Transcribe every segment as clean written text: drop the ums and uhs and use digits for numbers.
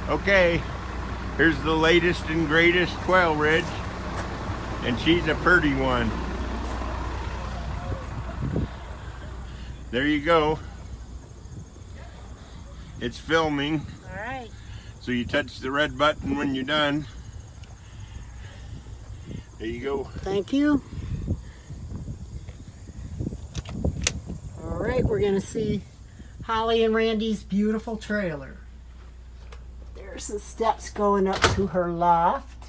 Okay, here's the latest and greatest Quailridge, and she's a pretty one. There you go. It's filming. All right. So you touch the red button when you're done. There you go. Thank you. All right, we're gonna see Holly and Randy's beautiful trailer. There's the steps going up to her loft.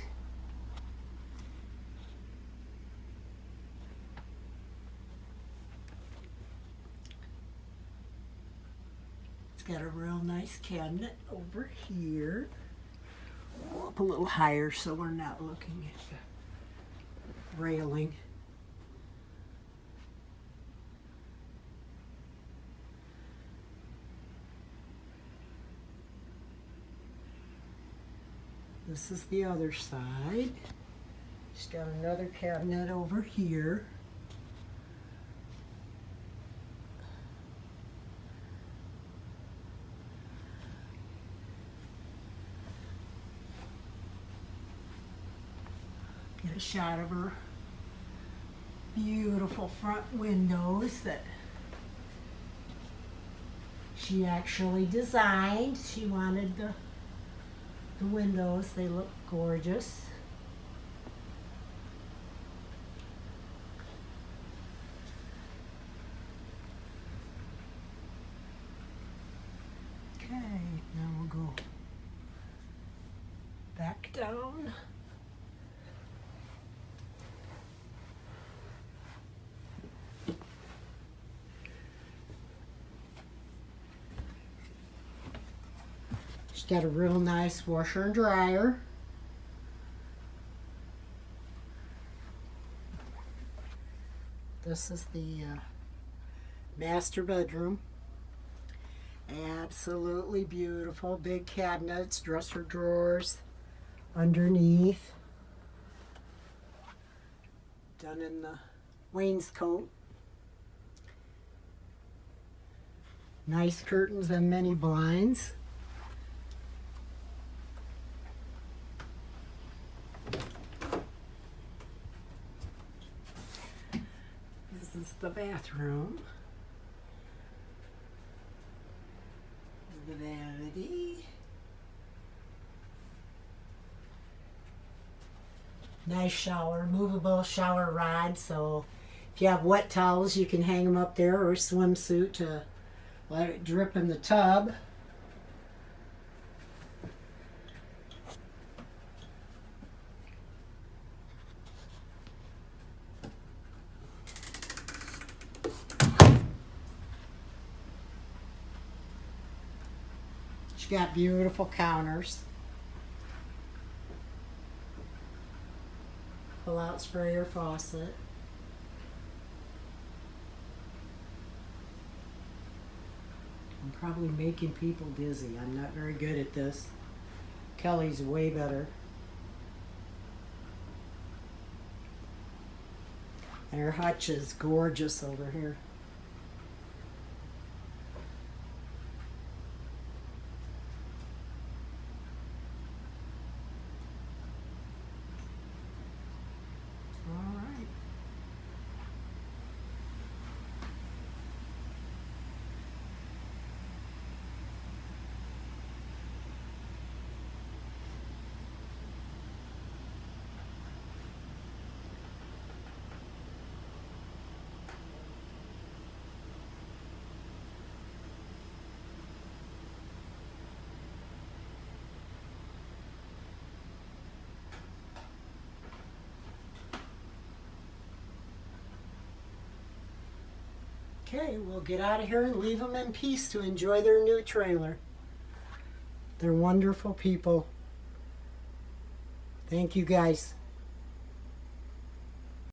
It's got a real nice cabinet over here. Go up a little higher so we're not looking at the railing. This is the other side. She's got another cabinet over here. Get a shot of her beautiful front windows that she actually designed. She wanted the windows, they look gorgeous. Okay, now we'll go back down. She's got a real nice washer and dryer. This is the master bedroom. Absolutely beautiful. Big cabinets, dresser drawers underneath. Done in the wainscot. Nice curtains and many blinds. This is the bathroom. This is the vanity. Nice shower, movable shower rod, so if you have wet towels you can hang them up there, or a swimsuit to let it drip in the tub. She got beautiful counters. Pull out sprayer faucet. I'm probably making people dizzy. I'm not very good at this. Kelly's way better. And her hutch is gorgeous over here. Okay, we'll get out of here and leave them in peace to enjoy their new trailer. They're wonderful people. Thank you guys.